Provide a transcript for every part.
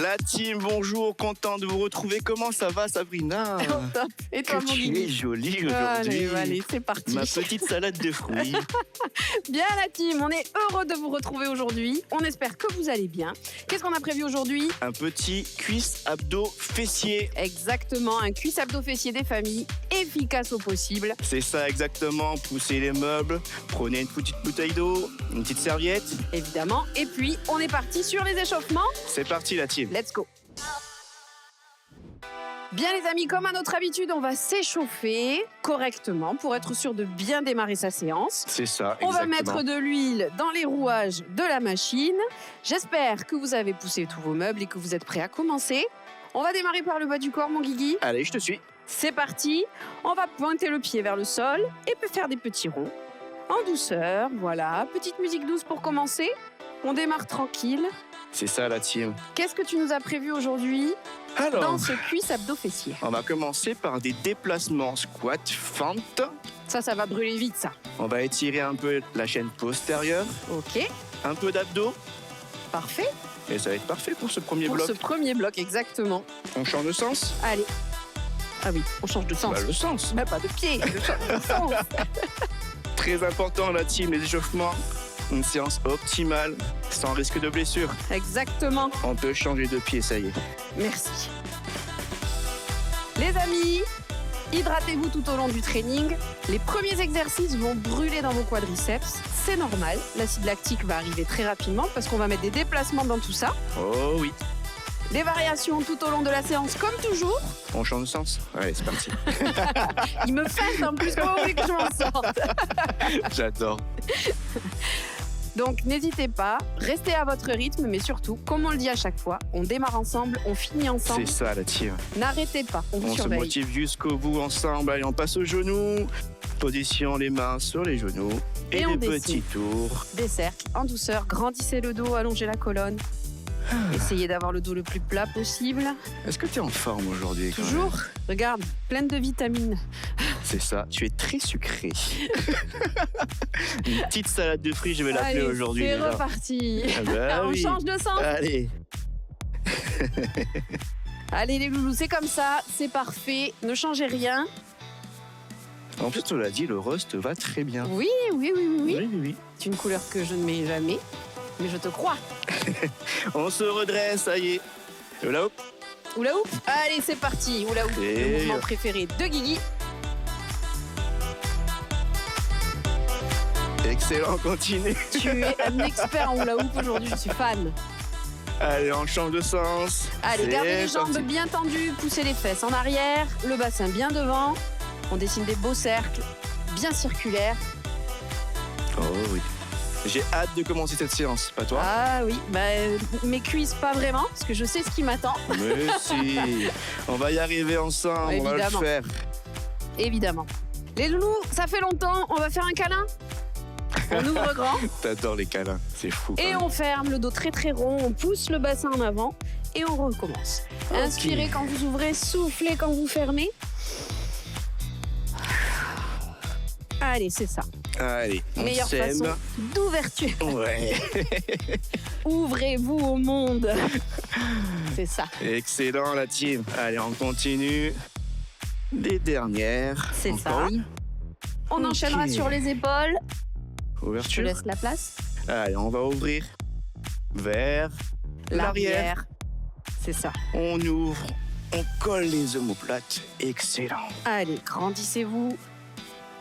La team, bonjour, content de vous retrouver. Comment ça va, Sabrina? Top. Et toi, mon Tu Guigui? es jolie aujourd'hui. Allez, c'est parti. Ma petite salade de fruits. Bien la team, on est heureux de vous retrouver aujourd'hui. On espère que vous allez bien. Qu'est-ce qu'on a prévu aujourd'hui? Un petit cuisse abdos fessier. Exactement, un cuisse abdos fessier des familles, efficace au possible. C'est ça exactement, poussez les meubles, prenez une petite bouteille d'eau, une petite serviette. Évidemment. Et puis, on est parti sur les échauffements. C'est parti la team. Let's go. Bien les amis, comme à notre habitude, on va s'échauffer correctement pour être sûr de bien démarrer sa séance. C'est ça, On va exactement. mettre de l'huile dans les rouages de la machine. J'espère que vous avez poussé tous vos meubles et que vous êtes prêts à commencer. On va démarrer par le bas du corps, mon Guigui. Allez, je te suis. C'est parti. On va pointer le pied vers le sol et peut faire des petits ronds. En douceur, voilà. Petite musique douce pour commencer. On démarre tranquille. C'est ça la team. Qu'est-ce que tu nous as prévu aujourd'hui Alors, dans ce cuisse abdos fessier? on va commencer par des déplacements squat, fente. Ça va brûler vite, ça. On va étirer un peu la chaîne postérieure, Ok, un peu d'abdos. parfait. Et ça va être parfait pour ce premier Pour bloc. ce premier bloc, exactement. On change de sens. Allez. Ah oui, on change de sens. Bah, le sens. Bah, pas de pied, on change de sens. Très important la team, les échauffements. Une séance optimale, sans risque de blessure. Exactement. On peut changer de pied, ça y est. Merci. Les amis, hydratez-vous tout au long du training. Les premiers exercices vont brûler dans vos quadriceps. C'est normal. L'acide lactique va arriver très rapidement parce qu'on va mettre des déplacements dans tout ça. Oh oui. Des variations tout au long de la séance, comme toujours. On change de sens. Allez, c'est parti. Il me fait en plus, comment vous voulez que je m'en sorte? J'adore. Donc n'hésitez pas, restez à votre rythme, mais surtout, comme on le dit à chaque fois, on démarre ensemble, on finit ensemble. C'est ça la team. N'arrêtez pas, on vous On se surveille. motive jusqu'au bout ensemble. Allez, on passe aux genoux. Position les mains sur les genoux. Et Et on des dessine. petits tours. Des cercles, en douceur, grandissez le dos, allongez la colonne. Essayez d'avoir le dos le plus plat possible. Est-ce que tu es en forme aujourd'hui quand Toujours, même regarde, pleine de vitamines. C'est ça, tu es très sucré. Une petite salade de fruits, je vais l'appeler Allez, aujourd'hui. c'est déjà. reparti. Ah bah On oui. change de sens. Allez. Allez les loulous, c'est comme ça, c'est parfait. Ne changez rien. En plus, on l'a dit, le rose te va très bien. Oui. Oui. C'est une couleur que je ne mets jamais, mais je te crois. On se redresse, ça y est. Là, hop. Oula ouf. Allez, c'est parti. Oula ouf. Et- Le mouvement préféré de Guigui. Excellent, continue. Tu es un expert en hula hoop aujourd'hui, je suis fan. Allez, on change de sens. Allez, C'est gardez les jambes parti. bien tendues, poussez les fesses en arrière, le bassin bien devant. On dessine des beaux cercles, bien circulaires. Oh oui. J'ai hâte de commencer cette séance, pas toi? Ah oui, mes cuisses pas vraiment, parce que je sais ce qui m'attend, Mais si. On va y arriver ensemble, on va le Évidemment. faire. évidemment. Les loulous, ça fait longtemps, on va faire un câlin. On ouvre grand T'adores les câlins, c'est fou. quand et même. on ferme le dos très très rond, on pousse le bassin en avant et on recommence. Ok. Inspirez quand vous ouvrez, soufflez quand vous fermez. Allez, c'est ça. Allez, on Meilleure sème. façon d'ouverture. Ouais. Ouvrez-vous au monde. C'est ça. Excellent la team. Allez, on continue. Les dernières. C'est Encore ça. une. On Ok. enchaînera sur les épaules. Je te Ouverture. laisse la place. Allez, on va ouvrir vers l'arrière. C'est ça. On ouvre, on colle les omoplates. Excellent. Allez, grandissez-vous.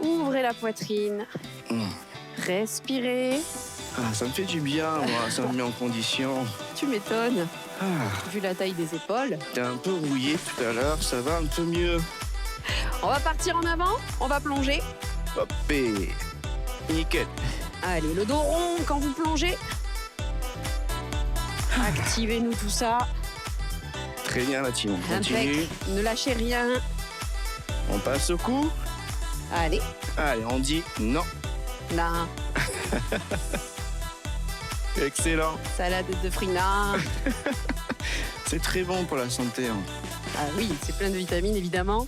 Ouvrez la poitrine. Mmh. Respirez. Ah, ça me fait du bien, moi. Ça me met en condition. Tu m'étonnes, Ah, vu la taille des épaules. t'es un peu rouillé tout à l'heure. Ça va un peu mieux. On va partir en avant. On va plonger. Hop, et nickel. Allez, le dos rond quand vous plongez. Activez-nous tout ça. Très bien la team. On continue. Impec. Ne lâchez rien. On passe au cou. Allez, Allez, on dit non. là. Excellent. Salade de fruits. Non. C'est très bon pour la santé. Hein. Ah oui, c'est plein de vitamines, évidemment.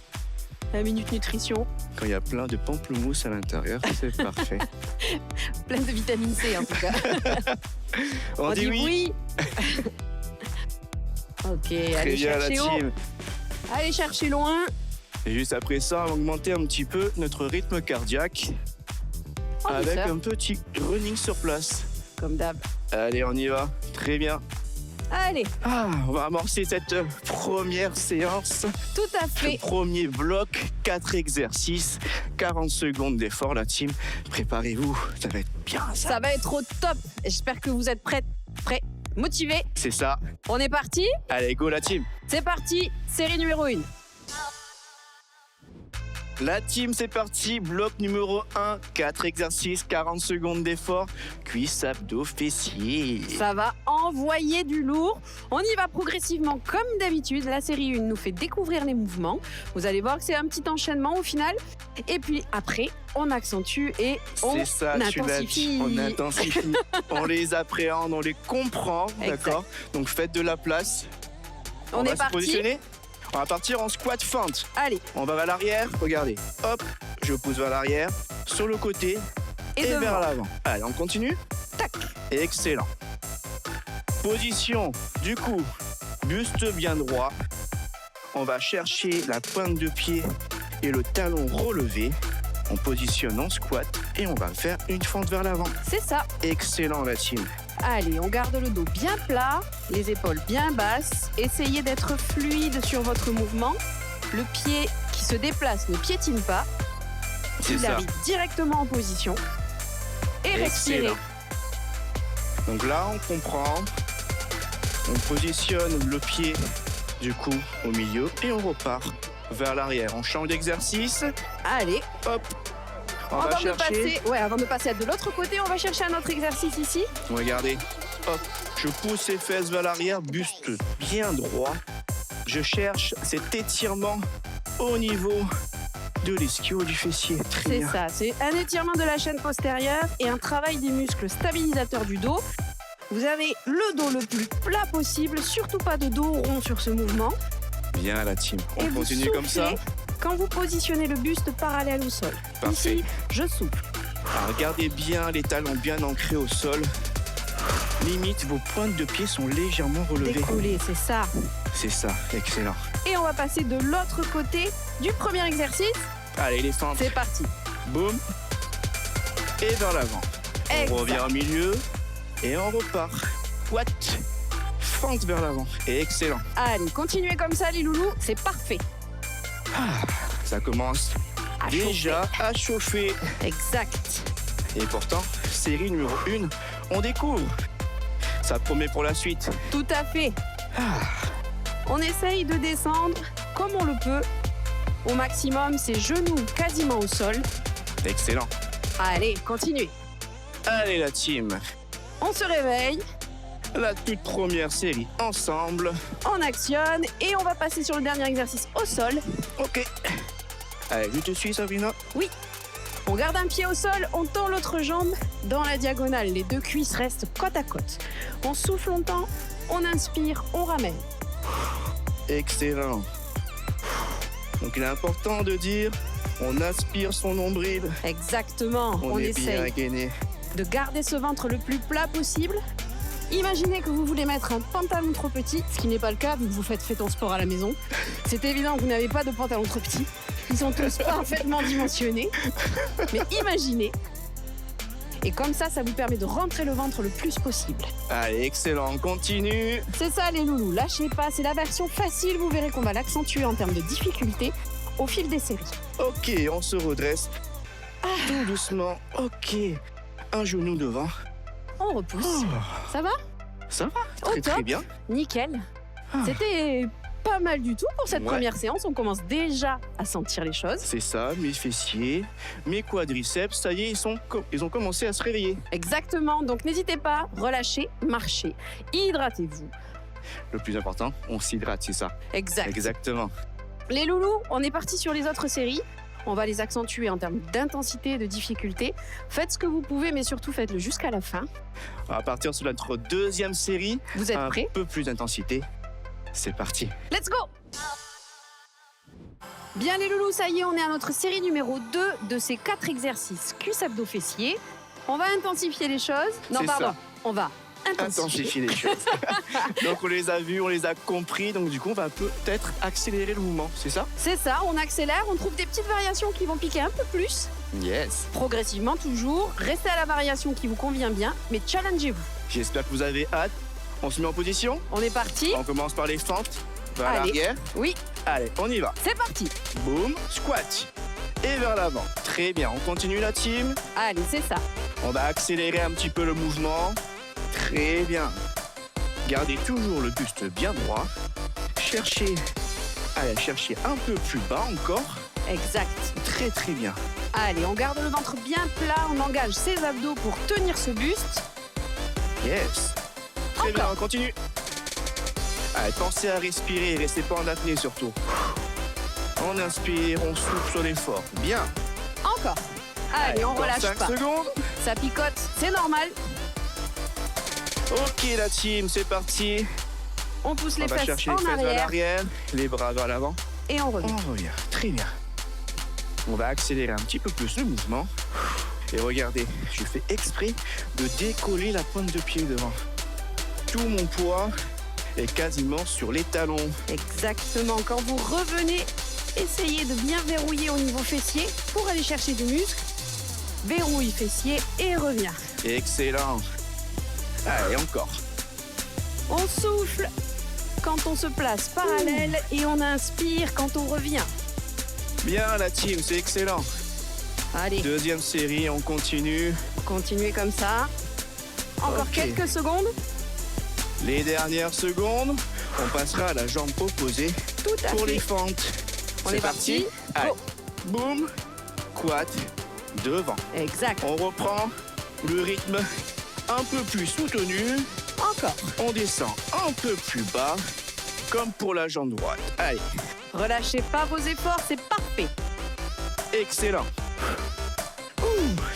La Minute Nutrition. Quand il y a plein de pamplemousse à l'intérieur, c'est parfait. Plein de vitamine C, en tout cas. On dit oui. Ok, Très allez bien, la chercher haut. team. Allez chercher loin. Et juste après ça, on va augmenter un petit peu notre rythme cardiaque En avec douceur, un petit running sur place. comme d'hab. Allez, on y va. Très bien. Allez, On va amorcer cette première séance. tout à fait. Premier bloc, 4 exercices, 40 secondes d'effort, la team. Préparez-vous, ça va être bien ça. Ça va être au top. J'espère que vous êtes prêts, motivés. C'est ça. On est parti. Allez, go la team. C'est parti. Série numéro 1. La team, c'est parti. Bloc numéro 1, 4 exercices, 40 secondes d'effort. Cuisses, abdos, fessiers. Ça va envoyer du lourd. On y va progressivement comme d'habitude. La série 1 nous fait découvrir les mouvements. Vous allez voir que c'est un petit enchaînement au final. Et puis après, on accentue et on C'est ça, tu l'as intensifie. dit. On intensifie. On les appréhende, on les comprend. Exact. D'accord. Donc faites de la place. On va est se parti. positionner. On va partir en squat feinte. Allez, On va vers l'arrière, regardez. Hop, je pousse vers l'arrière, sur le côté et, et devant. vers l'avant. Allez, on continue. Tac. Excellent. Position du cou, buste bien droit. On va chercher la pointe de pied et le talon relevé. On positionne en squat et on va faire une fente vers l'avant. C'est ça. Excellent la team. Allez, on garde le dos bien plat, les épaules bien basses. Essayez d'être fluide sur votre mouvement. Le pied qui se déplace ne piétine pas. C'est Il ça. arrive directement en position. Et respirez. Excellent. Donc là, on comprend. On positionne le pied du coup au milieu et on repart vers l'arrière. On change d'exercice. Allez, Hop. On va chercher. avant de passer de l'autre côté, on va chercher un autre exercice ici. Regardez. Hop. Je pousse les fesses vers l'arrière, buste bien droit. Je cherche cet étirement au niveau de l'ischio du fessier. Très C'est bien. ça, c'est un étirement de la chaîne postérieure et un travail des muscles stabilisateurs du dos. Vous avez le dos le plus plat possible, surtout pas de dos rond sur ce mouvement. Bien la team. Et On vous continue comme ça. soufflez quand vous positionnez le buste parallèle au sol. Parfait. Ici, je souffle. Alors, regardez bien les talons bien ancrés au sol. Limite, vos pointes de pied sont légèrement relevées. Décoller, c'est ça. C'est ça, excellent. Et on va passer de l'autre côté du premier exercice. Allez, les fentes. C'est parti. Boum. Et vers l'avant. On Exact. revient au milieu et on repart. What? Fente vers l'avant. Et excellent. Allez, continuez comme ça les loulous, c'est parfait. Ça commence À déjà à chauffer. chauffer. Exact. Et pourtant, série numéro 1, on découvre. Ça promet pour la suite. Tout à fait. On essaye de descendre comme on le peut. Au maximum, c'est genoux quasiment au sol. Excellent. Allez, continuez. Allez la team. On se réveille, La toute première série ensemble. on actionne et on va passer sur le dernier exercice au sol. Ok. Allez, je te suis Sabrina. On garde un pied au sol, on tend l'autre jambe dans la diagonale. Les deux cuisses restent côte à côte. On souffle longtemps, on inspire, on ramène. Excellent. Donc il est important de dire, on aspire son nombril. Exactement, on est bien essaye gainé. de garder ce ventre le plus plat possible. Imaginez que vous voulez mettre un pantalon trop petit, ce qui n'est pas le cas vu que vous faites ton sport à la maison. C'est évident que vous n'avez pas de pantalon trop petit. Ils sont tous parfaitement dimensionnés. Mais imaginez. Et comme ça vous permet de rentrer le ventre le plus possible. Allez, excellent, on continue. C'est ça les loulous, lâchez pas, c'est la version facile. Vous verrez qu'on va l'accentuer en termes de difficulté au fil des séries. Ok, on se redresse. Tout doucement. Ok. Un genou devant. On repousse. Oh, Ça va? ça va, Au très top. très bien. Nickel. Ah. C'était pas mal du tout pour cette Ouais. première séance. On commence déjà à sentir les choses. C'est ça, mes fessiers, mes quadriceps, ça y est, ils ont commencé à se réveiller. Exactement. Donc n'hésitez pas, relâchez, marchez, hydratez-vous. Le plus important, on s'hydrate, c'est ça. Exact. Exactement. Les loulous, on est parti sur les autres séries. On va les accentuer en termes d'intensité et de difficulté. Faites ce que vous pouvez, mais surtout faites-le jusqu'à la fin. On va partir sur notre deuxième série. Vous êtes prêts? Un peu plus d'intensité. C'est parti. Let's go! Bien les loulous, ça y est, on est à notre série numéro 2 de ces 4 exercices cuisses abdos fessiers. On va intensifier les choses. Non, C'est pardon, ça. on va intensifier Les choses. Donc on les a vus, on les a compris. Donc du coup, on va peut-être accélérer le mouvement. C'est ça? C'est ça, on accélère, on trouve des petites variations qui vont piquer un peu plus. Yes. Progressivement toujours, restez à la variation qui vous convient bien, mais challengez-vous. J'espère que vous avez hâte. On se met en position. On est parti. On commence par les fentes. Vers Allez. l'arrière. Oui, Allez, on y va. c'est parti. Boum, squat. Et vers l'avant. Très bien, on continue la team. Allez, c'est ça. On va accélérer un petit peu le mouvement. Très bien. Gardez toujours le buste bien droit. Cherchez un peu plus bas encore. Exact. Très très bien. Allez, on garde le ventre bien plat, on engage ses abdos pour tenir ce buste. Yes. Très Encore. bien, on continue. Allez, pensez à respirer, restez pas en apnée surtout. On inspire, on souffle sur l'effort. Bien. Encore. Allez, on encore relâche 5 pas. secondes. Ça picote, c'est normal. Ok la team, c'est parti. On pousse On les va fesses chercher en les fesses vers arrière l'arrière, les bras vers l'avant. et on revient. On revient. Très bien. On va accélérer un petit peu plus le mouvement. Et regardez, je fais exprès de décoller la pointe de pied devant. Tout mon poids est quasiment sur les talons. Exactement. Quand vous revenez, essayez de bien verrouiller au niveau fessier pour aller chercher du muscle. Verrouille fessier et reviens. Excellent. Allez, encore. On souffle quand on se place parallèle et on inspire quand on revient. Bien la team, c'est excellent. Allez, Deuxième série, on continue. continuez comme ça. Encore Ok. quelques secondes. Les dernières secondes, on passera à la jambe opposée Tout à pour fait. les fentes. On C'est est parti. Allez, Go. boum, quad, devant. Exact. On reprend le rythme un peu plus soutenu. Encore. On descend un peu plus bas, comme pour la jambe droite. Allez, Relâchez pas vos efforts, c'est parfait. excellent. Ouh,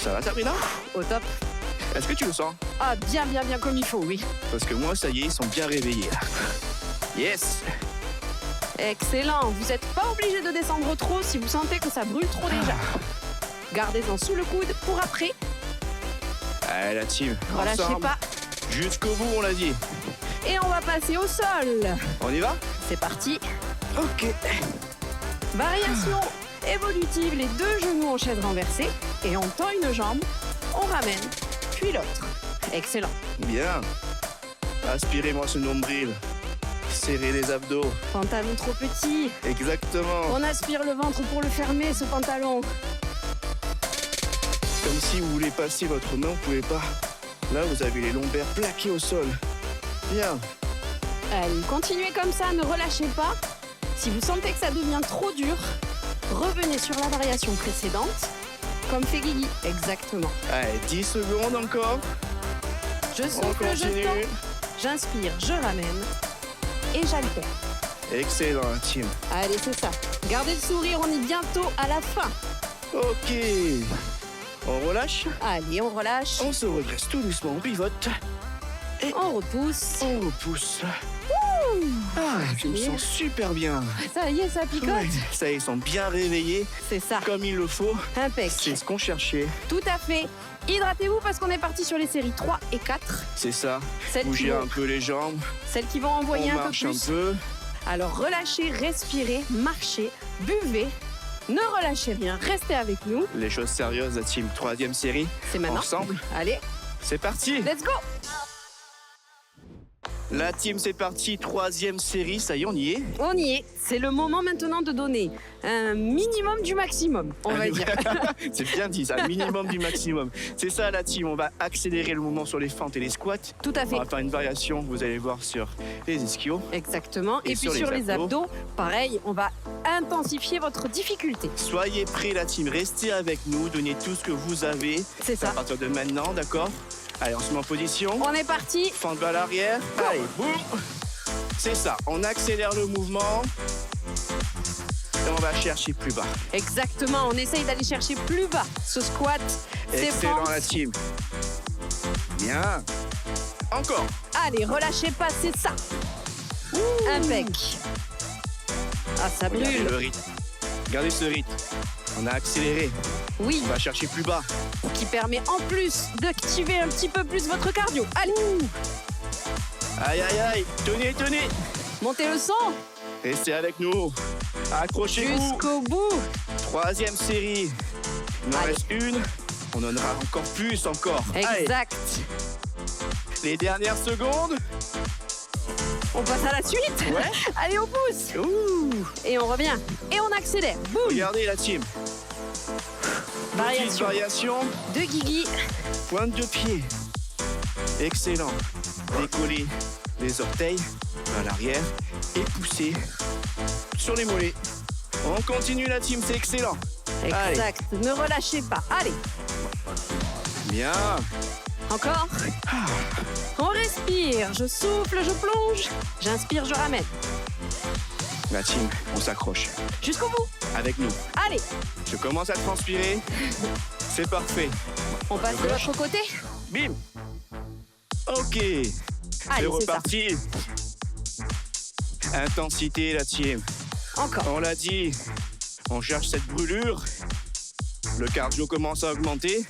ça va Sabrina? Au top. Est-ce que tu le sens? Ah, bien, bien, bien comme il faut, oui. Parce que moi, ça y est, ils sont bien réveillés là. Yes. Excellent. Vous n'êtes pas obligé de descendre trop si vous sentez que ça brûle trop déjà. Gardez-en sous le coude pour après. Allez la team, Relâchez ensemble, pas. jusqu'au bout on l'a dit. Et on va passer au sol. On y va? C'est parti. Ok. Variation évolutive, les deux genoux en chaise renversée. Et on tend une jambe, on ramène, puis l'autre. Excellent. Bien. Aspirez-moi ce nombril. Serrez les abdos. Pantalon trop petit. Exactement. On aspire le ventre pour le fermer, ce pantalon. Comme si vous voulez passer votre main, vous pouvez pas. Là, vous avez les lombaires plaqués au sol. Bien. Allez, continuez comme ça, ne relâchez pas. Si vous sentez que ça devient trop dur, revenez sur la variation précédente, comme fait Guigui. Exactement. Allez, 10 secondes encore. Je On souffle, je continue. tends, j'inspire, je ramène et j'altère. Excellent, la team. Allez, c'est ça. Gardez le sourire, on est bientôt à la fin. Ok. On relâche. Allez, on relâche, On se redresse tout doucement, on pivote. on repousse. On repousse. Ah, je me sens super bien. Ça y est, ça picote. Ouais, ça y est, ils sont bien réveillés, C'est ça, comme il le faut. impec. C'est ce qu'on cherchait. Tout à fait. Hydratez-vous parce qu'on est parti sur les séries 3 et 4. C'est ça. Celles qui Bougez vont, un peu les jambes. celles qui vont envoyer On un peu marche un plus. peu. Alors relâchez, respirez, marchez, buvez. Ne relâchez rien, restez avec nous. Les choses sérieuses, la team. Troisième série. C'est maintenant. Ensemble. Allez, C'est parti. let's go. La team, c'est parti. Troisième série. Ça y est, on y est. On y est. C'est le moment maintenant de donner un minimum du maximum, on va dire. C'est bien dit, ça. Minimum du maximum. C'est ça, la team. On va accélérer le mouvement sur les fentes et les squats. Tout à On fait. va faire une variation, vous allez voir, sur les ischios. Exactement. Et, Et puis sur sur les les abdos. abdos, pareil, on va intensifier votre difficulté. Soyez prêts, la team. Restez avec nous. Donnez tout ce que vous avez. C'est À ça. partir de maintenant, d'accord? Allez, on se met en position. On est parti. Fente vers l'arrière. Allez, boum. C'est ça. On accélère le mouvement. Et on va chercher plus bas. Exactement, on essaye d'aller chercher plus bas. Ce squat, c'est Excellent fente. la team. Bien. Encore. Allez, relâchez pas, c'est ça. Impec. Ah, ça Regardez brûle. le rythme. Regardez ce rythme. On a accéléré. Oui, On va chercher plus bas. qui permet en plus d'activer un petit peu plus votre cardio. Allez, Aïe, aïe, aïe. Tenez, tenez. montez le son Restez avec nous. Accrochez-vous. jusqu'au bout. Troisième série. Il en Allez. reste une. On en aura encore plus encore. Allez, Exact. les dernières secondes. On passe à la suite. Ouais. Allez, on pousse. Ouh. Et on revient. Et on accélère. Boum. Regardez la team. Petite Variation variation. de Guigui. Pointe de pied. Excellent. Décoller les orteils vers l'arrière et pousser sur les mollets. On continue la team, c'est excellent. Allez. Exact. Ne relâchez pas. Allez, Bien. encore. On respire. Je souffle, je plonge. J'inspire, je ramène. La team, on s'accroche. Jusqu'au bout. Avec nous. Allez, Je commence à transpirer. C'est parfait. on passe de l'autre côté. Bim. Ok. Allez, C'est c'est ça. reparti. Intensité, la team. Encore. On l'a dit, on cherche cette brûlure. Le cardio commence à augmenter.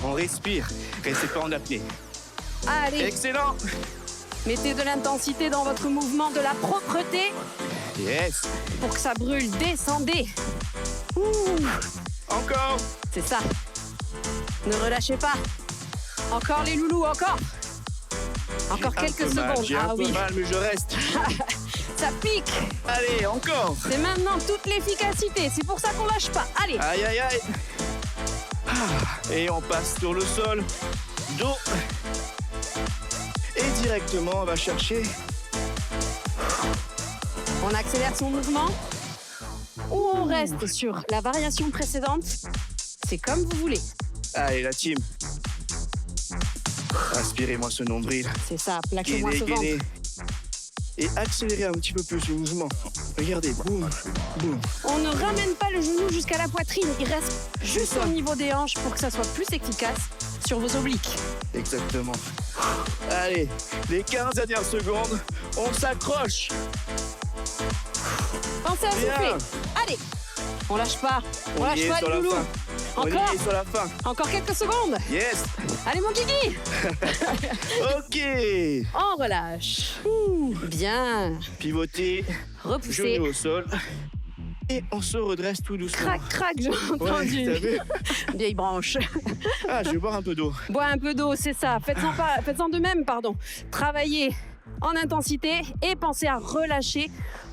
On respire. Restez pas en apnée. Allez, Excellent. mettez de l'intensité dans votre mouvement, de la propreté Yes. pour que ça brûle. Descendez. Encore. C'est ça. Ne relâchez pas. Encore les loulous, encore. Encore J'ai un quelques peu mal, secondes. J'ai un Ah peu oui, mal, mais je reste. ça pique. Allez, encore. C'est maintenant toute l'efficacité. C'est pour ça qu'on lâche pas. Allez, Aïe, aïe, aïe. Et on passe sur le sol. Dos. Et directement, on va chercher. on accélère son mouvement ou on reste sur la variation précédente. C'est comme vous voulez. Allez, la team. Inspirez-moi ce nombril. C'est ça, plaquez-moi Gainez, ce ventre. gainez. Et accélérez un petit peu plus le mouvement. Regardez, boum, boum. On ne ramène pas le genou jusqu'à la poitrine. Il reste juste au niveau des hanches pour que ça soit plus efficace sur vos obliques. Exactement. Allez, les 15 dernières secondes, on s'accroche. Pensez à Bien. souffler. Allez, on lâche pas. On On y lâche est pas sur les la loulous. fin. On y Encore, est sur la fin. encore quelques secondes. Yes. Allez mon Guigui, Ok. on relâche. Bien, Pivotez, repoussez. genoux au sol. Et on se redresse tout doucement. Crac, crac, j'ai Ouais, entendu. t'as vu? Vieille branche. Ah, je vais boire un peu d'eau. Bois un peu d'eau, c'est ça. Faites-en de même, pardon. Travaillez en intensité et pensez à relâcher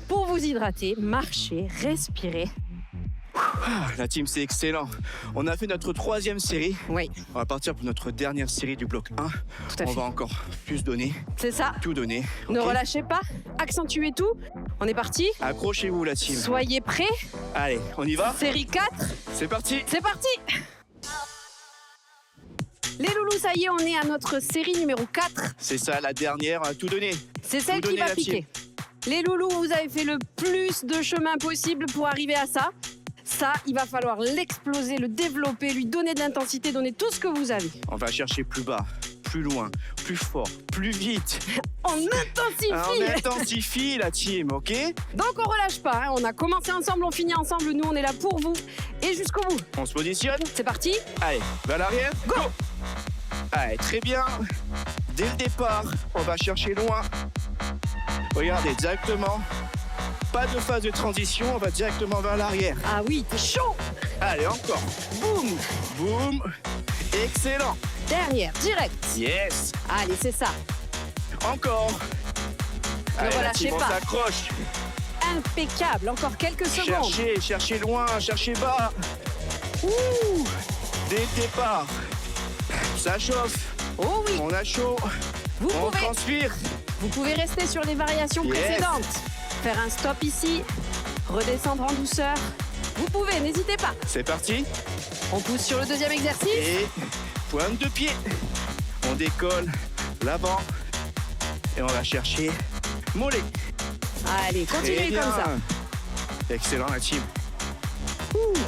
pour vous hydrater. Marchez, respirez. La team, c'est excellent. On a fait notre troisième série. Oui, On va partir pour notre dernière série du bloc 1. tout à On fait. va encore plus donner, C'est ça. tout donner. Ne ok? relâchez pas. Accentuez tout. On est parti. Accrochez-vous, la team. Soyez prêts. Allez, on y va? Série 4. C'est parti. C'est parti. Les loulous, ça y est, on est à notre série numéro 4. C'est ça, la dernière, on a tout donné. C'est celle Vous qui donnez va la piquer. Les loulous, vous avez fait le plus de chemin possible pour arriver à ça. Ça, il va falloir l'exploser, le développer, lui donner de l'intensité, donner tout ce que vous avez. On va chercher plus bas, plus loin, plus fort, plus vite. On intensifie. On intensifie la team, ok? Donc on relâche pas. Hein. On a commencé ensemble, on finit ensemble. Nous, on est là pour vous et jusqu'au bout. On se positionne. C'est parti. Allez, vers l'arrière. Go. Allez, très bien. Dès le départ, on va chercher loin. Regardez, directement. Pas de phase de transition, on va directement vers l'arrière. Ah oui, t'es chaud. Allez, encore. Boum, boum. Excellent. Dernière, direct. Yes. Allez, c'est ça. Encore. Allez, la relâchez team, on pas. s'accroche. Impeccable. Encore quelques secondes. Cherchez, cherchez loin, cherchez bas. Ouh. Dès le départ. Ça chauffe. Oh oui, On a chaud. vous On pouvez. transpire. Vous pouvez rester sur les variations Yes. précédentes. Faire un stop ici, redescendre en douceur. Vous pouvez, n'hésitez pas. C'est parti. On pousse sur le deuxième exercice. Et pointe de pied. On décolle l'avant. Et on va chercher mollet. Allez, Très continuez bien. comme ça. Excellent la team.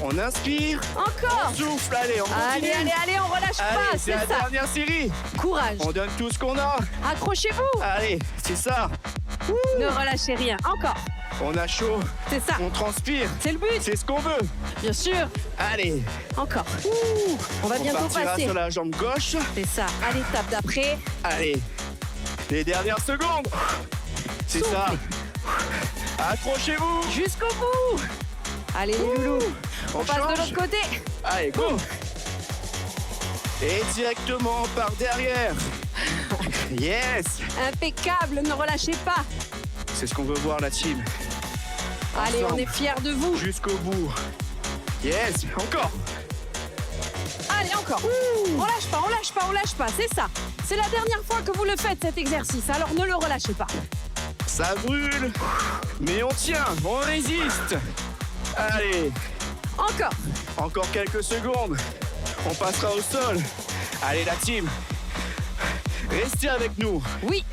On inspire, Encore. on souffle, allez, on continue. Allez, on relâche pas, Allez, c'est c'est la ça. dernière série. Courage. On donne tout ce qu'on a. Accrochez-vous. Allez, c'est ça. Ne relâchez rien. Encore. On a chaud, C'est ça. on transpire. C'est le but. C'est ce qu'on veut. Bien sûr. Allez, Encore. On va on bientôt partira passer. sur la jambe gauche. C'est ça. À l'étape d'après. Allez, les dernières secondes. C'est ça. Accrochez-vous. Jusqu'au bout. Allez les loulous. On passe de change. l'autre côté. Allez, go. Et directement par derrière. Yes. Impeccable. Ne relâchez pas. C'est ce qu'on veut voir la team. Allez, on Ensemble. est fiers de vous. Jusqu'au bout. Yes, encore. Allez, encore. On lâche pas, on lâche pas, on lâche pas. C'est ça. C'est la dernière fois que vous le faites, cet exercice. Alors ne le relâchez pas. Ça brûle. Mais on tient, on résiste. Allez, Encore. quelques secondes. On passera au sol. Allez la team. Restez avec nous. Oui.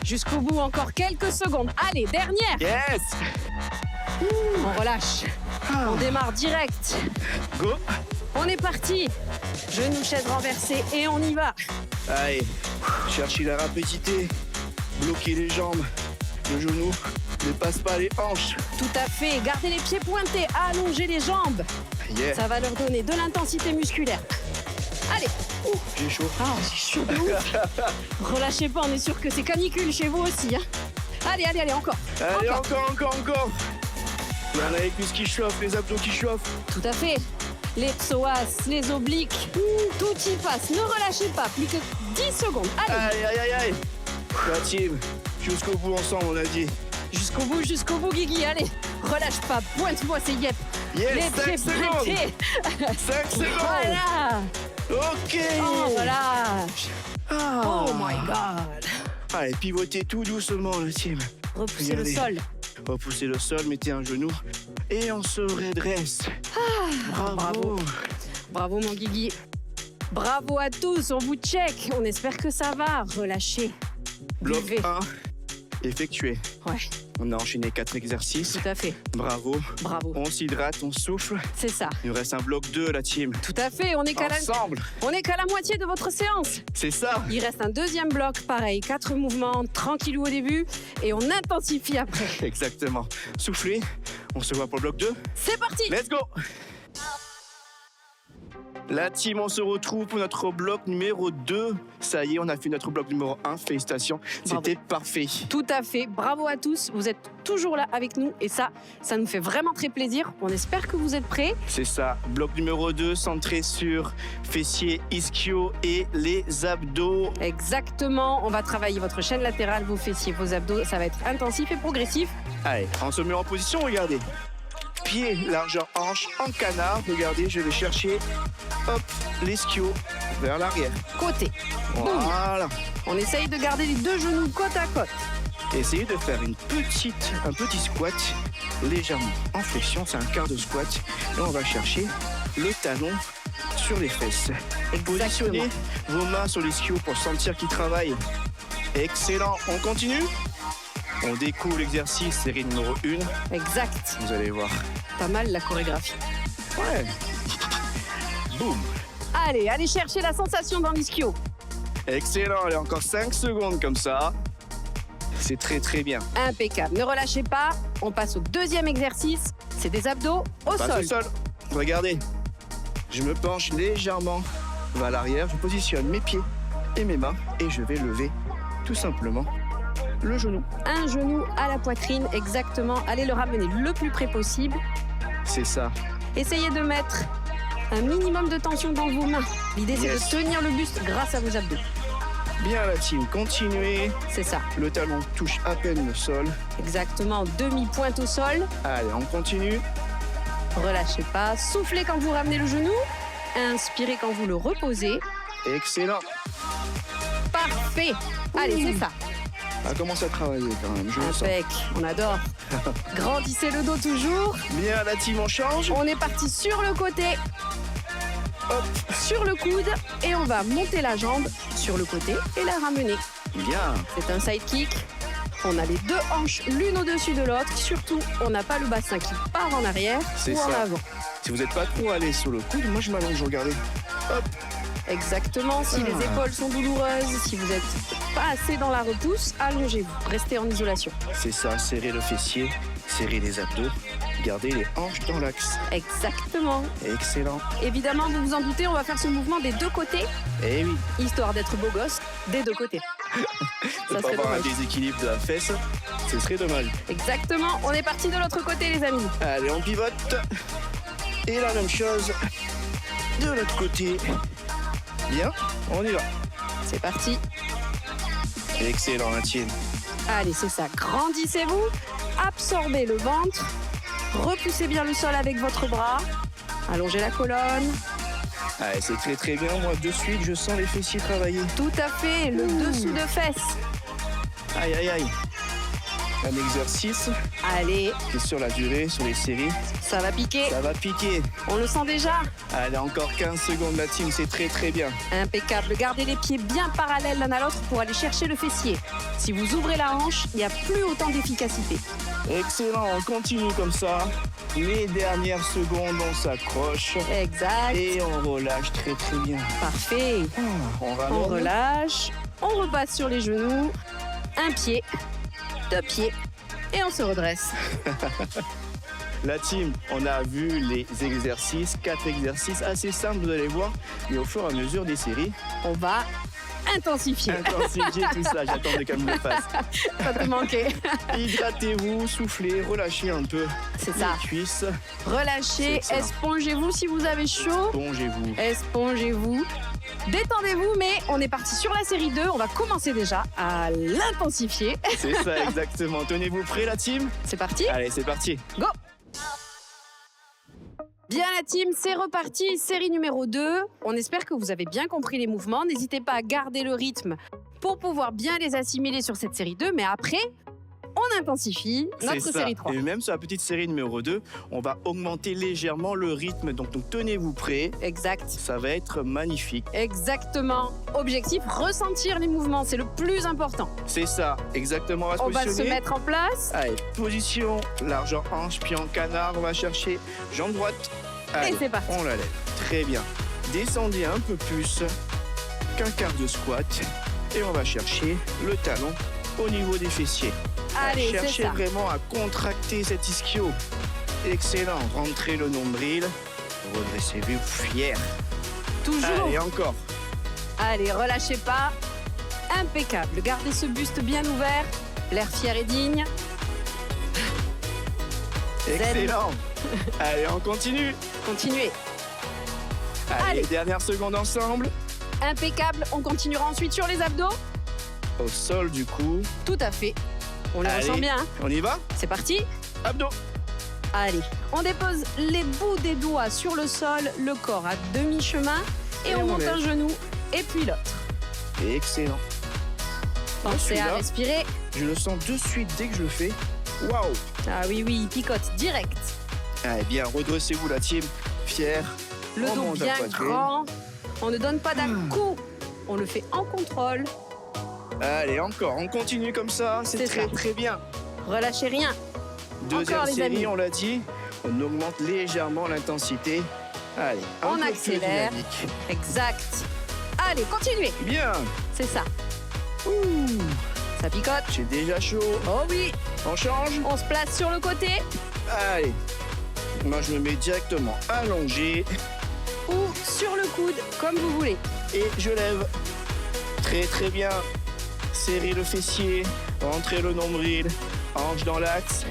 Jusqu'au bout, encore quelques secondes. Allez, dernière. Yes. On relâche. On démarre direct. Go. On est parti. Genoux, chaise renversée et on y va. Allez, cherchez la rapidité. Bloquez les jambes. Le genou ne passe pas les hanches. Tout à fait. Gardez les pieds pointés. Allongez les jambes. Yeah. Ça va leur donner de l'intensité musculaire. Allez. J'ai chaud. Ah, c'est chaud de ouf. Relâchez pas, on est sûr que c'est canicule chez vous aussi. Hein. Allez, encore. Allez, encore. Il y en a les cuisses qui chauffent, les abdos qui chauffent. Tout à fait. Les psoas, les obliques, tout y passe. Ne relâchez pas, plus que 10 secondes. Allez, Aïe. La team, jusqu'au bout ensemble, on a dit. jusqu'au bout, Guigui. Allez, relâche pas, pointe-moi ces yep. Yes, Les 5 pieds secondes. pointés. 5 secondes. Voilà. Ok. On relâche. Ah. Oh my God. Allez, pivotez tout doucement, la team. Repoussez le Regardez. sol. Repoussez le sol, mettez un genou et on se redresse. Bravo. Bravo, mon Guigui. Bravo à tous, on vous check. On espère que ça va. Relâchez. Bloc Buvez. 1, effectué. Ouais, On a enchaîné 4 exercices. tout à fait. Bravo. Bravo. On s'hydrate, on souffle. C'est ça. Il nous reste un bloc 2, la team. Tout à fait. On est qu'à Ensemble. la moitié de votre séance. C'est ça. Il reste un deuxième bloc, pareil, 4 mouvements, tranquillou au début, et on intensifie après. Exactement. Soufflez. On se voit pour le bloc 2. C'est parti. Let's go. La team, on se retrouve pour notre bloc numéro 2. Ça y est, on a fait notre bloc numéro 1. Félicitations. Bravo. C'était parfait. Tout à fait. Bravo à tous. Vous êtes toujours là avec nous, et ça nous fait vraiment très plaisir. On espère que vous êtes prêts. C'est ça. Bloc numéro 2, centré sur fessiers, ischio et les abdos. Exactement. On va travailler votre chaîne latérale, vos fessiers, vos abdos. Ça va être intensif et progressif. Allez, on se met en position, regardez. Pied, largeur hanche, en canard. Regardez, je vais chercher, hop, l'ischio vers l'arrière. Côté. Voilà. On essaye de garder les deux genoux côte à côte. Essayez de faire un petit squat légèrement en flexion, c'est un quart de squat. Et on va chercher le talon sur les fesses. Positionnez vos mains sur l'ischio pour sentir qu'il travaille. Excellent. On continue. On découvre l'exercice, série numéro 1. Exact. Vous allez voir. Pas mal la chorégraphie. Ouais. Boum. Allez chercher la sensation dans l'ischio. Excellent. Allez, encore 5 secondes comme ça. C'est très bien. Impeccable. Ne relâchez pas. On passe au deuxième exercice. C'est des abdos au Passe sol. au sol. Regardez. Je me penche légèrement vers l'arrière. Je positionne mes pieds et mes mains et je vais lever tout simplement le genou. Un genou à la poitrine, exactement. Allez le ramener le plus près possible. C'est ça. Essayez de mettre un minimum de tension dans vos mains. L'idée, c'est Yes. de tenir le buste grâce à vos abdos. Bien la team. Continuez. C'est ça. Le talon touche à peine le sol. Exactement. Demi-pointe au sol. Allez, on continue. Relâchez pas. Soufflez quand vous ramenez le genou. Inspirez quand vous le reposez. Excellent. Parfait. Allez, c'est ça. On commence à travailler quand même. Je le sens. Impec. On adore. Grandissez le dos toujours. Bien la team, on change. On est parti sur le côté, Hop. sur le coude, et on va monter la jambe sur le côté et la ramener. Bien. C'est un side kick. On a les deux hanches l'une au-dessus de l'autre. Surtout, on n'a pas le bassin qui part en arrière C'est ou en ça. avant. Si vous n'êtes pas trop à l'aise sur le coude, moi je m'allonge, regardez. Hop, Exactement. Si les épaules sont douloureuses, si vous n'êtes pas assez dans la repousse, allongez-vous. Restez en isolation. c'est ça, serrez le fessier, serrez les abdos, gardez les hanches dans l'axe. Exactement. Excellent. Évidemment, vous vous en doutez, on va faire ce mouvement des deux côtés, Eh oui, histoire d'être beau gosse des deux côtés. de Ça pas serait avoir un dommage. déséquilibre de la fesse, ce serait dommage. Exactement. On est parti de l'autre côté, les amis. Allez, on pivote. Et la même chose de l'autre côté. Bien, on y va. C'est parti. Excellent, la tienne. Allez, c'est ça. Grandissez-vous. Absorbez le ventre. Repoussez bien le sol avec votre bras. Allongez la colonne. Allez, c'est très très bien. Moi, de suite, je sens les fessiers travailler. Tout à fait. Le dessous de fesse. Aïe, aïe, aïe. Un exercice. Allez, Et sur la durée, sur les séries, ça va piquer. ça va piquer. On le sent déjà. Allez, encore 15 secondes, la team, c'est très très bien. Impeccable. Gardez les pieds bien parallèles l'un à l'autre pour aller chercher le fessier. Si vous ouvrez la hanche, il n'y a plus autant d'efficacité. Excellent, on continue comme ça. Les dernières secondes, on s'accroche. Exact. Et on relâche très très bien. Parfait. On On ramène. relâche. On repasse sur les genoux. Un pied, deux pieds. Et on se redresse. La team, on a vu les exercices, 4 exercices assez simples, vous allez voir. Mais au fur et à mesure des séries, On va intensifier. intensifiez tout ça. J'attendais qu'elle me le fasse. Ça te manquait. Hydratez-vous, soufflez, relâchez un peu C'est ça. les cuisses. Relâchez. C'est excellent. Espongez-vous si vous avez chaud. Plongez-vous. Espongez-vous. Détendez-vous, mais on est parti sur la série 2. On va commencer déjà à l'intensifier. C'est ça exactement. Tenez-vous prêts la team? C'est parti. Allez, c'est parti. Go. Bien la team, c'est reparti, série numéro 2. On espère que vous avez bien compris les mouvements. N'hésitez pas à garder le rythme pour pouvoir bien les assimiler sur cette série 2. Mais après, on intensifie notre C'est ça. série 3. Et même sur la petite série numéro 2, on va augmenter légèrement le rythme. Donc tenez-vous prêts. Exact. Ça va être magnifique. Exactement. Objectif, ressentir les mouvements. C'est le plus important. C'est ça, exactement. On va se positionner. mettre en place. Allez, position, largeur hanche, puis en canard, on va chercher jambe droite. Allez, Et c'est parti. on la lève. Très bien. Descendez un peu plus qu'un quart de squat. Et on va chercher le talon au niveau des fessiers. Allez, c'est Cherchez ça. vraiment à contracter cet ischio. Excellent. Rentrez le nombril. Redressez-vous fier. Toujours. Allez, encore. Allez, relâchez pas. Impeccable. Gardez ce buste bien ouvert. L'air fier et digne. Excellent. Allez, on continue. Continuez. Allez, Allez. dernière seconde ensemble. Impeccable. On continuera ensuite sur les abdos. Au sol, du coup. Tout à fait. On les Allez. ressent bien. Hein. On y va? C'est parti. Abdos. Allez. On dépose les bouts des doigts sur le sol, le corps à demi-chemin. Et Et on on monte lève. un genou et puis l'autre. Excellent. Pensez celui-là, à respirer. Je le sens de suite dès que je le fais. Waouh. Ah oui, oui, il picote direct. Allez, bien, redressez-vous la team. Fier. Le On dos monte la bien poitrine. grand. On ne donne pas d'un-coup. On le fait en contrôle. Allez, encore. On continue comme ça. C'est C'est très, ça. très bien. Relâchez rien. Deuxième Encore, les série, amis. on l'a dit. On augmente légèrement l'intensité. Allez, un On peu plus accélère. dynamique. Exact. Allez, continuez. Bien. C'est ça. Ouh, Ça picote. j'ai déjà chaud. Oh oui. On change. On se place sur le côté Allez. Moi, je me mets directement allongé ou sur le coude, comme vous voulez. et je lève. Très, très bien. Serrez le fessier. Rentrez le nombril. Hanche dans l'axe.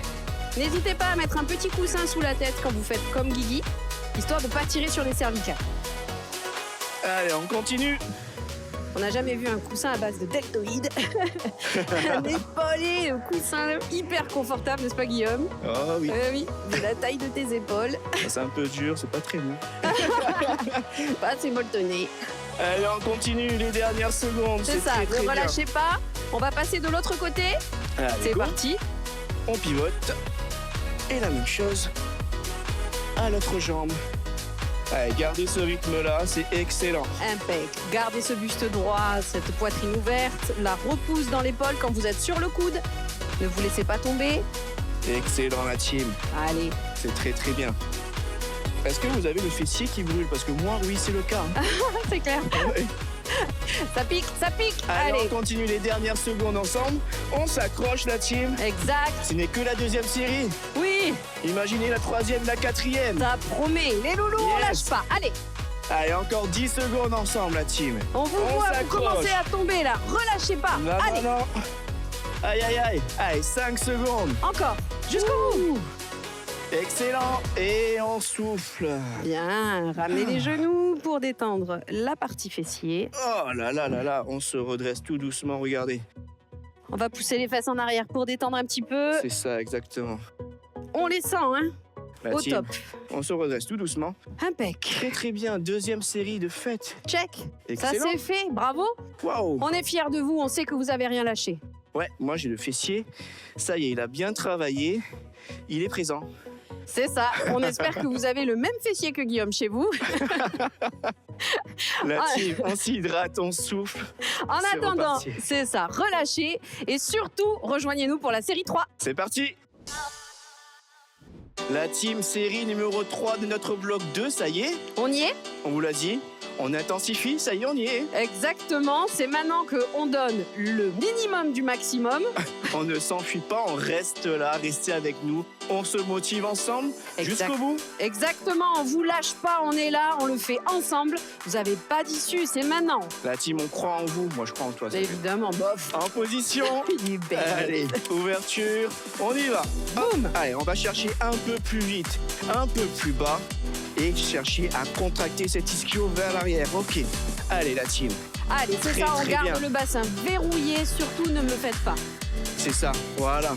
N'hésitez pas à mettre un petit coussin sous la tête quand vous faites comme Guigui, histoire de ne pas tirer sur les cervicales. Allez, on continue. On n'a jamais vu un coussin à base de deltoïde. Un épaulé, un coussin hyper confortable, n'est-ce pas Guillaume? Oh oui. Oui, de la taille de tes épaules. C'est un peu dur, c'est pas très mou. Pas assez molletonné. Allez, on continue les dernières secondes. C'est ça, très, très ne bien. relâchez pas. On va passer de l'autre côté. Allez, C'est go. parti. On pivote. Et la même chose à l'autre jambe. Allez, gardez ce rythme-là, c'est excellent. Impec. Gardez ce buste droit, cette poitrine ouverte, la repousse dans l'épaule quand vous êtes sur le coude. Ne vous laissez pas tomber. Excellent la team. Allez. C'est très très bien. Est-ce que vous avez le fessier qui brûle? Parce que moi, oui, c'est le cas. C'est clair. Ouais. Ça pique, ça pique. Allez, Allez. on continue les dernières secondes ensemble. On s'accroche la team. Exact. Ce n'est que la deuxième série. Oui, Imaginez la troisième, la quatrième. ça promet. Les loulous, on Yes. lâche pas. Allez, Allez, encore 10 secondes ensemble la team. on vous On voit, vous s'accroche. commencez à tomber là. Relâchez pas. Non, Allez, non, non. Aïe, aïe, aïe. Allez, 5 secondes. encore. Jusqu'au bout. Excellent. Et on souffle. Bien, ramenez les genoux pour détendre la partie fessier. Oh là là là là. On se redresse tout doucement, regardez. On va pousser les fesses en arrière pour détendre un petit peu. C'est ça, exactement. On les sent, hein. La Au team, top. on se redresse tout doucement. Impec. Très très bien. Deuxième série de fêtes. Check. Ça Excellent. c'est fait. Bravo. Waouh. On est fiers de vous. On sait que vous avez rien lâché. Ouais, moi j'ai le fessier. Ça y est, il a bien travaillé. Il est présent. C'est ça. On espère que vous avez le même fessier que Guillaume chez vous. La Ah. team, on s'hydrate, on souffle. En C'est attendant, reparti. c'est ça. Relâchez. Et surtout, rejoignez-nous pour la série 3. C'est parti. La team série numéro 3 de notre bloc 2, ça y est, On y est? on vous l'a dit. On intensifie, ça y est, on y est. Exactement. C'est maintenant qu'on donne le minimum du maximum. On ne s'enfuit pas, on reste là, restez avec nous. On se motive ensemble Exact. jusqu'au bout. Exactement. On vous lâche pas. On est là. On le fait ensemble. Vous n'avez pas d'issue. C'est maintenant. La team, on croit en vous. Moi, je crois en toi. ça fait. Évidemment. Bof. En position. Il est belle. Allez, ouverture, on y va. Boum. Allez, on va chercher un peu plus vite, un peu plus bas et chercher à contracter cet ischio vers l'arrière. Ok. Allez, la team, Allez, c'est Très, ça. On très garde bien. le bassin verrouillé. Surtout, ne me le faites pas. c'est ça. Voilà.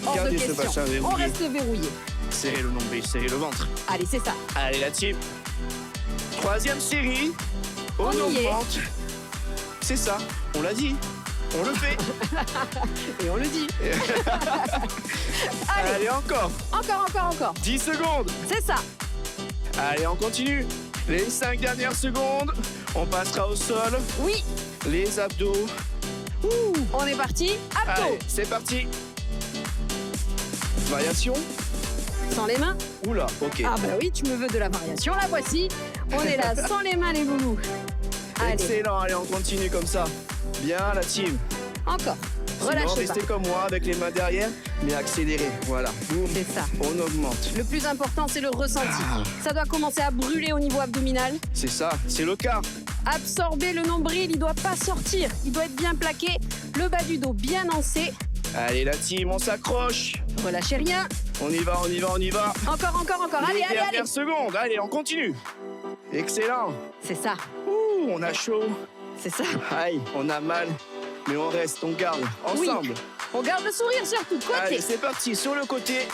Hors Gardez de ce question. bassin On verrouillé. reste verrouillé. Serrez le nombril, serrez le ventre. Allez, c'est ça. Allez, la team. Troisième série. On y est. augmente. C'est ça. On l'a dit. On le fait. Et on le dit. Allez, Allez, encore. encore. 10 secondes. C'est ça. Allez, on continue. Les 5 dernières secondes. On passera au sol. Oui. Les abdos. On est parti. Abdos. Allez, c'est parti. Variation. Sans les mains. Oula, ok. Ah bah oui, tu me veux de la variation. La voici. On est là sans les mains, les loulous. Allez, Excellent, allez, on continue comme ça. Bien, la team. encore. Sinon, Relâchez pas. restez comme moi avec les mains derrière, mais accélérez. Voilà, boum, C'est ça. on augmente. Le plus important, c'est le ressenti. Ah. Ça doit commencer à brûler au niveau abdominal. C'est ça, c'est le cas. Absorber le nombril, il doit pas sortir. Il doit être bien plaqué. Le bas du dos bien lancé. Allez, la team, on s'accroche. Relâchez rien. On y va, on y va, on y va. Encore. Allez, les allez. dernières secondes, allez, on continue. Excellent. C'est ça. Ouh, on a chaud. C'est ça. Aïe, on a mal. Mais on reste, on garde. Oui. Ensemble. On garde le sourire surtout. Côté. Allez, c'est parti, sur le côté.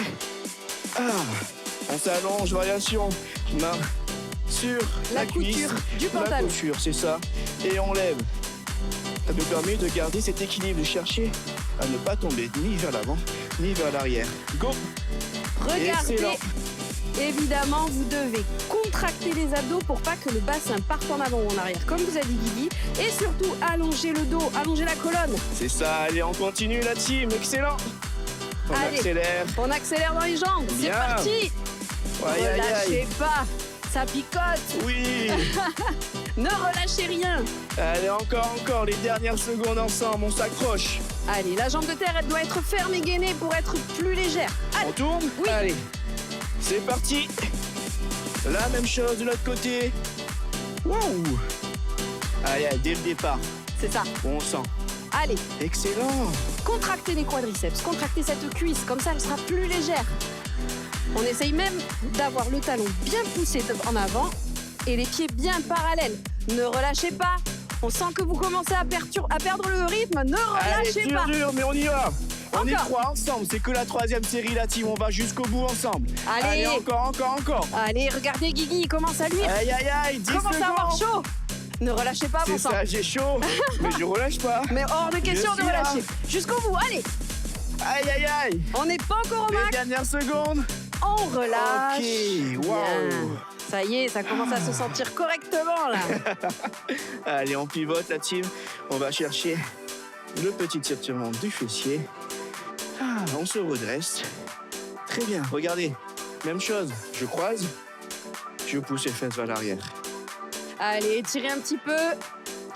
Ah, on s'allonge, variation. Main sur La cuisse. couture du La pantalon. couture, c'est ça. Et on lève. Ça nous permet de garder cet équilibre, de chercher à ne pas tomber ni vers l'avant, ni vers l'arrière. Go. Regardez. Excellent. Évidemment, vous devez contracter les abdos pour pas que le bassin parte en avant ou en arrière, comme vous a dit Guigui. Et surtout, allonger le dos, allonger la colonne. C'est ça, allez, on continue la team. Excellent. On Allez. accélère. On accélère dans les jambes. C'est Bien. parti. Aïe, aïe, Relâchez aïe. pas. Ça picote. Oui. Ne relâchez rien. Allez, encore, les dernières secondes ensemble, on s'accroche. Allez, la jambe de terre, elle doit être ferme et gainée pour être plus légère. Allez. On tourne. Oui. Allez, c'est parti. La même chose de l'autre côté. Wouh. Allez, dès le départ, C'est ça. on sent. Allez, Excellent. contractez les quadriceps, contractez cette cuisse, comme ça elle sera plus légère. On essaye même d'avoir le talon bien poussé en avant et les pieds bien parallèles. Ne relâchez pas. On sent que vous commencez à perdre le rythme. Ne Allez, relâchez pas. dur, mais on y va. On est Encore. 3 ensemble, c'est que la troisième série, la team, on va jusqu'au bout ensemble. Allez. encore. Allez, regardez Guigui, il commence à luire. Aïe, aïe, aïe, 10 Commence à avoir secondes. chaud. Ne relâchez pas, mon C'est sang. ça, j'ai chaud, mais je relâche pas. Mais hors de question Je de suis là. relâcher. Jusqu'au bout, allez. Aïe, aïe, aïe. On n'est pas encore au Les max. dernières secondes. On relâche. Ok, Bien. waouh. Ça y est, ça commence à se sentir correctement là. Allez, on pivote la team. On va chercher le petit étirement du fessier. On se redresse. Très bien, regardez. Même chose, je croise, je pousse les fesses vers l'arrière. Allez, étirez un petit peu.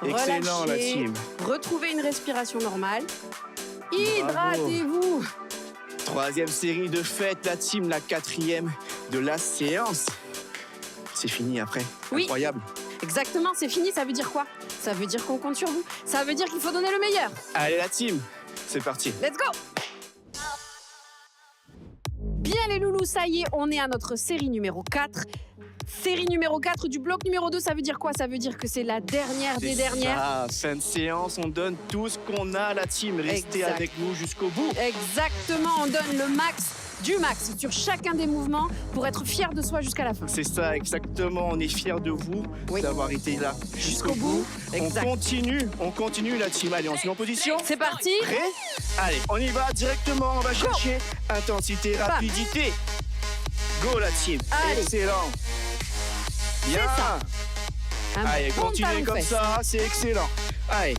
Excellent, la Relâchez. team. Retrouvez une respiration normale. Hydratez-vous. 3e série de fête, la team, la 4e de la séance. C'est fini après. Oui. Incroyable. Exactement, c'est fini, ça veut dire quoi? Ça veut dire qu'on compte sur vous. Ça veut dire qu'il faut donner le meilleur. Allez, la team, c'est parti. Let's go! Bien les loulous, ça y est, on est à notre série numéro 4. Série numéro 4 du bloc numéro 2, ça veut dire quoi? Ça veut dire que c'est la dernière des dernières. Fin de séance, on donne tout ce qu'on a, la team. Restez Exact. avec nous jusqu'au bout. Exactement, on donne le max du max sur chacun des mouvements pour être fier de soi jusqu'à la fin. C'est ça, exactement. On est fiers de vous Oui. d'avoir été là Jusqu'au bout. Exact. On continue la team. Allez, on se met en position. C'est parti. Prêt? Allez, on y va directement. On va chercher intensité, Bam. rapidité. Go la team. Allez. Excellent. Bien. ça. Un Allez, bon continuez talon comme fesse. ça, c'est excellent. Allez,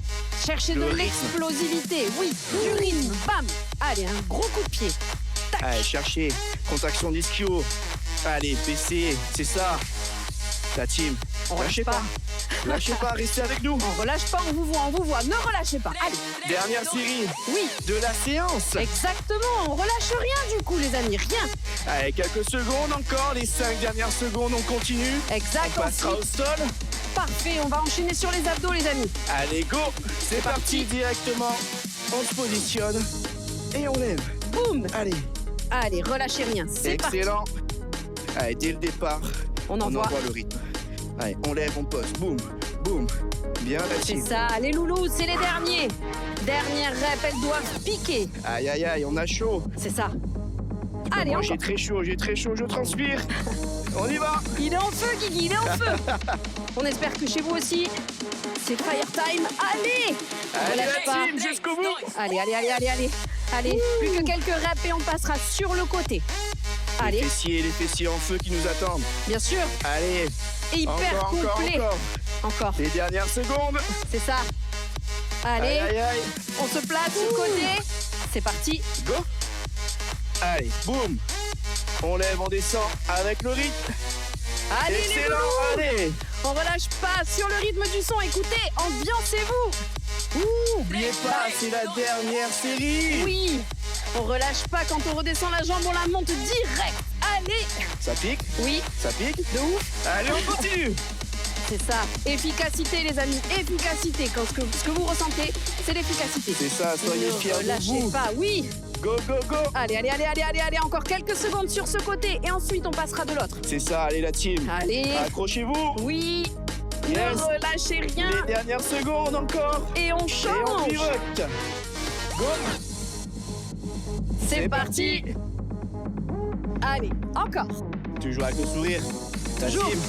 Cherchez de Le rythme. l'explosivité, oui, du rythme, bam. Allez, un gros coup de pied. Tac. allez, cherchez. Contraction d'ischio. Allez, baissez, c'est ça. La team. On relâche Lâchez pas. pas. Lâchez pas, restez avec nous. On relâche pas, on vous voit, ne relâchez pas. Allez, Dernière série oui, de la séance. exactement, on relâche rien du coup les amis, rien. Allez, quelques secondes encore. Les 5 dernières secondes, on continue. Exact, On passera au ensuite, sol. parfait, on va enchaîner sur les abdos les amis. Allez, go. C'est parti directement. On se positionne et on lève. Boum. Allez, Allez, relâchez rien, c'est parti. excellent. Allez, dès le départ, On envoie. le rythme. Allez, on lève, on pose. Boum, boum. Bien la C'est team. ça, les loulous, c'est les derniers. Dernière rep, elles doivent piquer. Aïe, aïe, aïe, on a chaud. C'est ça. Allez, Moi, on j'ai très chaud, je transpire. On y va. Il est en feu, Guigui, il est en feu. On espère que chez vous aussi, c'est fire time. Allez, Allez, relâche la pas. team, jusqu'au bout. Allez. Allez, plus que quelques reps et on passera sur le côté. Allez, Les fessiers en feu qui nous attendent. bien sûr, Allez, hyper complet. Encore, Les dernières secondes. c'est ça. Aïe, Allez, aïe, aïe. on se place sur le côté. C'est parti. Go. Allez, boum. On lève, on descend avec le rythme. Allez, les Excellent, loulous. allez. On relâche pas sur le rythme du son. Écoutez, ambiancez-vous. N'oubliez pas, c'est la dernière série. Oui, on relâche pas quand on redescend la jambe, on la monte direct. Allez, Ça pique, oui, ça pique. de ouf. Allez, on continue. C'est ça, efficacité les amis, efficacité. Quand ce que vous ressentez, c'est l'efficacité. C'est ça, soyez Ne fiers de relâchez vous. pas, oui. Go, go, go. Allez, encore quelques secondes sur ce côté et ensuite on passera de l'autre. C'est ça, allez la team. Allez, Accrochez-vous. oui, Yes. ne relâchez rien Les dernières secondes encore. et on Et on change. pivote. Go. C'est parti. Allez, encore. Toujours avec le sourire. La Toujours. team.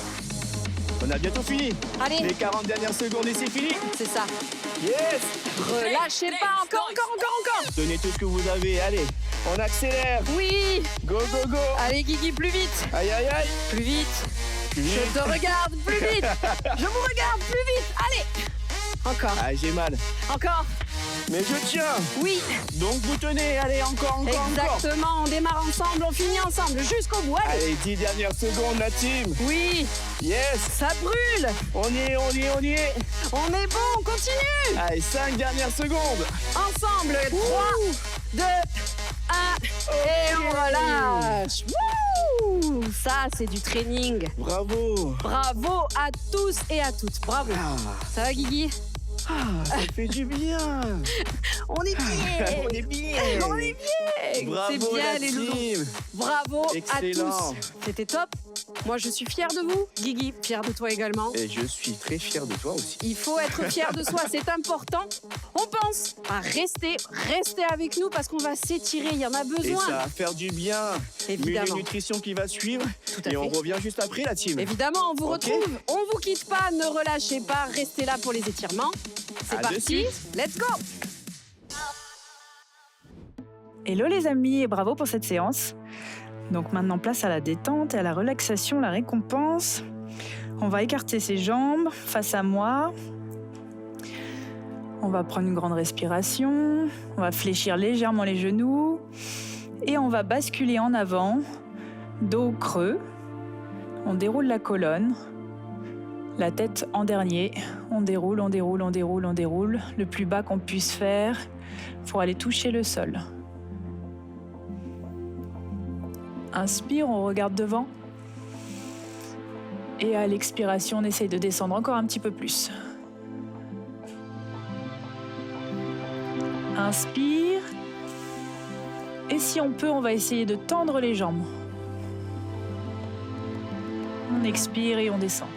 On a bientôt fini. Allez, Les 40 dernières secondes et c'est fini. c'est ça. Yes. Relâchez pas, encore. Donnez tout ce que vous avez. Allez, on accélère. Oui, Go, go, go. allez Guigui, plus vite, Aïe, aïe, aïe. plus vite. Je te regarde, plus vite. Je vous regarde, plus vite. Allez, encore, Ah, j'ai mal. encore. Mais je tiens. Oui, Donc vous tenez. Allez, encore. exactement. On démarre ensemble, on finit ensemble jusqu'au bout. Allez. Allez, 10 dernières secondes, la team. Oui, Yes. ça brûle. On y est. On est bon, on continue. Allez, 5 dernières secondes. Ensemble, 3, 2, 1, et on relâche. Wouh, ça, c'est du training. Bravo. Bravo à tous et à toutes. Bravo. Ah, Ça va, Guigui? ça fait du bien. On est bien. On est bien. On est bien. Bravo C'est bien, la les loulous. team. Bravo Excellent. à tous. C'était top. Moi, je suis fière de vous. Guigui, fière de toi également. Et je suis très fier de toi aussi. Il faut être fier de soi, c'est important. On pense à rester avec nous parce qu'on va s'étirer, il y en a Et besoin. ça va faire du bien. Évidemment. Menu nutrition qui va suivre. à Et on fait. revient juste après la team. Évidemment, on vous Ok. retrouve. On vous quitte pas, ne relâchez pas, restez là pour les étirements. C'est À de parti, suite. let's go. Hello les amis et bravo pour cette séance. Donc maintenant place à la détente et à la relaxation, la récompense. On va écarter ses jambes face à moi. On va prendre une grande respiration, on va fléchir légèrement les genoux et on va basculer en avant, dos creux. On déroule la colonne, la tête en dernier. On déroule, on déroule, on déroule, on déroule, le plus bas qu'on puisse faire pour aller toucher le sol. Inspire, on regarde devant. Et à l'expiration, on essaye de descendre encore un petit peu plus. Inspire. Et si on peut, on va essayer de tendre les jambes. On expire et on descend.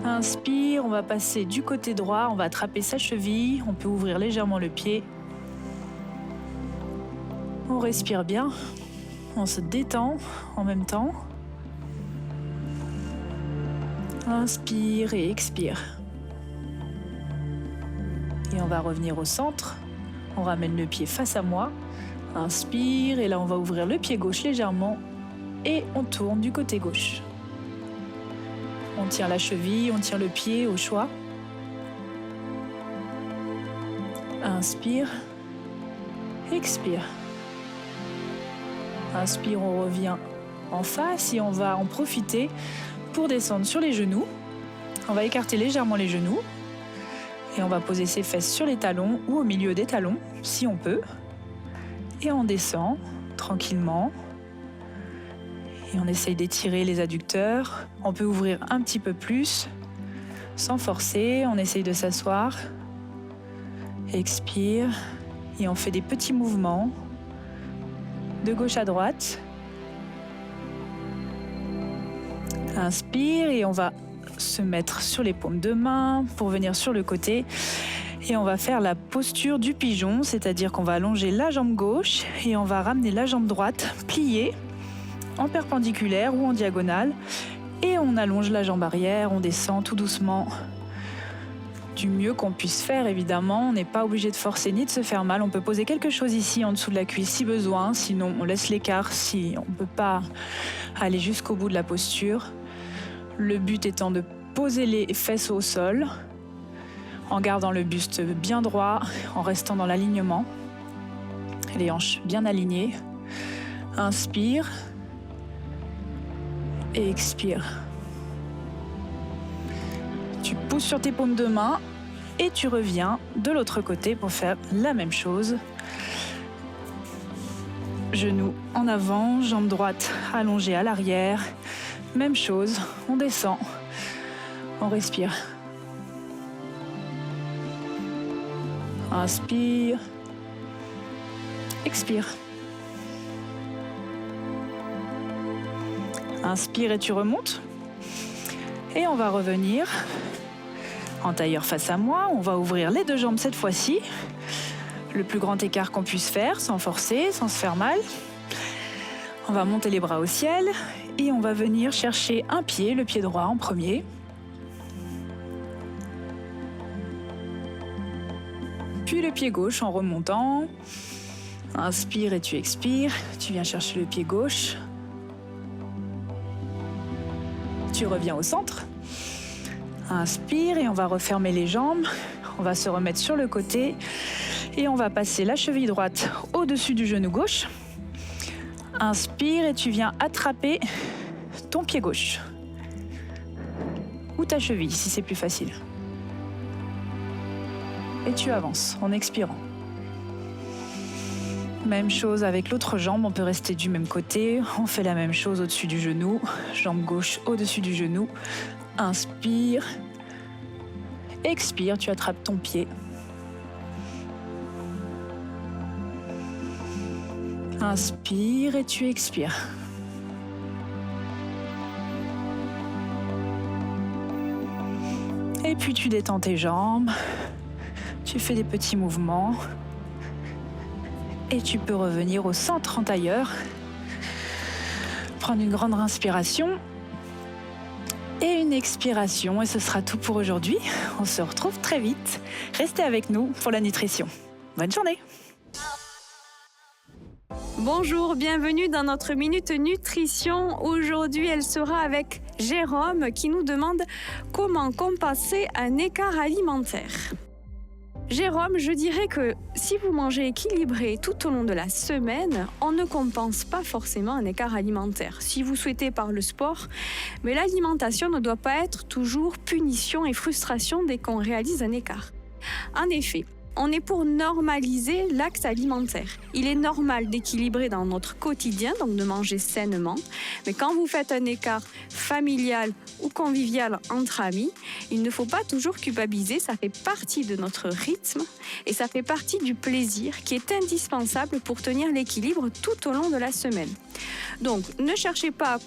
Inspire, on va passer du côté droit, on va attraper sa cheville, on peut ouvrir légèrement le pied. On respire bien, on se détend en même temps. Inspire et expire. Et on va revenir au centre. On ramène le pied face à moi. Inspire et là on va ouvrir le pied gauche légèrement. Et on tourne du côté gauche. On tire la cheville, on tire le pied au choix. Inspire. Expire. Inspire, on revient en face et on va en profiter pour descendre sur les genoux. On va écarter légèrement les genoux. Et on va poser ses fesses sur les talons ou au milieu des talons, si on peut. Et on descend tranquillement. Et on essaye d'étirer les adducteurs. On peut ouvrir un petit peu plus, sans forcer. On essaye de s'asseoir. Expire. Et on fait des petits mouvements, de gauche à droite. Inspire et on va se mettre sur les paumes de main pour venir sur le côté. Et on va faire la posture du pigeon, c'est-à-dire qu'on va allonger la jambe gauche et on va ramener la jambe droite pliée en perpendiculaire ou en diagonale. Et on allonge la jambe arrière, on descend tout doucement. Du mieux qu'on puisse faire, évidemment. On n'est pas obligé de forcer ni de se faire mal. On peut poser quelque chose ici en dessous de la cuisse si besoin. Sinon, on laisse l'écart si on ne peut pas aller jusqu'au bout de la posture. Le but étant de poser les fesses au sol en gardant le buste bien droit, en restant dans l'alignement. Les hanches bien alignées. Inspire et expire. Tu pousses sur tes paumes de main et tu reviens de l'autre côté pour faire la même chose. Genoux en avant, jambe droite allongée à l'arrière. Même chose, on descend, on respire. Inspire, expire. Inspire et tu remontes. Et on va revenir en tailleur face à moi. On va ouvrir les deux jambes cette fois-ci. Le plus grand écart qu'on puisse faire, sans forcer, sans se faire mal. On va monter les bras au ciel et on va venir chercher un pied, le pied droit en premier. Puis le pied gauche en remontant. Inspire et tu expires. Tu viens chercher le pied gauche. Tu reviens au centre. Inspire et on va refermer les jambes. On va se remettre sur le côté et on va passer la cheville droite au-dessus du genou gauche. Inspire et tu viens attraper ton pied gauche ou ta cheville si c'est plus facile. Et tu avances en expirant. Même chose avec l'autre jambe, on peut rester du même côté. On fait la même chose au-dessus du genou. Jambe gauche au-dessus du genou. Inspire. Expire, tu attrapes ton pied. Inspire et tu expires. Et puis tu détends tes jambes. Tu fais des petits mouvements. Et tu peux revenir au centre en tailleur. Prendre une grande inspiration. Et une expiration. Et ce sera tout pour aujourd'hui. On se retrouve très vite. Restez avec nous pour la nutrition. Bonne journée. Bonjour, bienvenue dans notre Minute Nutrition. Aujourd'hui, elle sera avec Jérôme qui nous demande comment compenser un écart alimentaire. Jérôme, je dirais que si vous mangez équilibré tout au long de la semaine, on ne compense pas forcément un écart alimentaire. Si vous souhaitez par le sport, mais l'alimentation ne doit pas être toujours punition et frustration dès qu'on réalise un écart. En effet, on est pour normaliser l'acte alimentaire. Il est normal d'équilibrer dans notre quotidien, donc de manger sainement. Mais quand vous faites un écart familial ou convivial entre amis, il ne faut pas toujours culpabiliser. Ça fait partie de notre rythme et ça fait partie du plaisir qui est indispensable pour tenir l'équilibre tout au long de la semaine. Donc, ne cherchez pas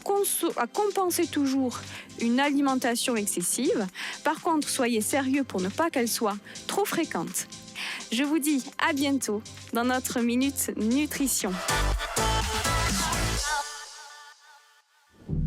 à compenser toujours une alimentation excessive. Par contre, soyez sérieux pour ne pas qu'elle soit trop fréquente. Je vous dis à bientôt dans notre Minute Nutrition.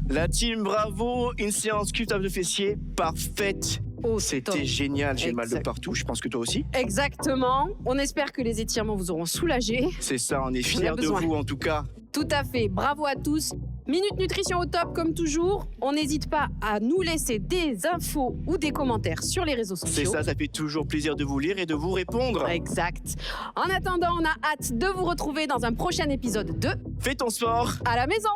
La team, bravo, une séance cuve-table de fessiers parfaite. Oh, C'était génial, j'ai mal de Exact. partout, je pense que toi aussi. Exactement. On espère que les étirements vous auront soulagé. C'est ça, on est On a fiers de besoin. vous en tout cas. Tout à fait. Bravo à tous. Minute Nutrition au top comme toujours. On n'hésite pas à nous laisser des infos ou des commentaires sur les réseaux C'est sociaux. ça fait toujours plaisir de vous lire et de vous répondre. Exact. En attendant, on a hâte de vous retrouver dans un prochain épisode de Fais ton sport. À la maison.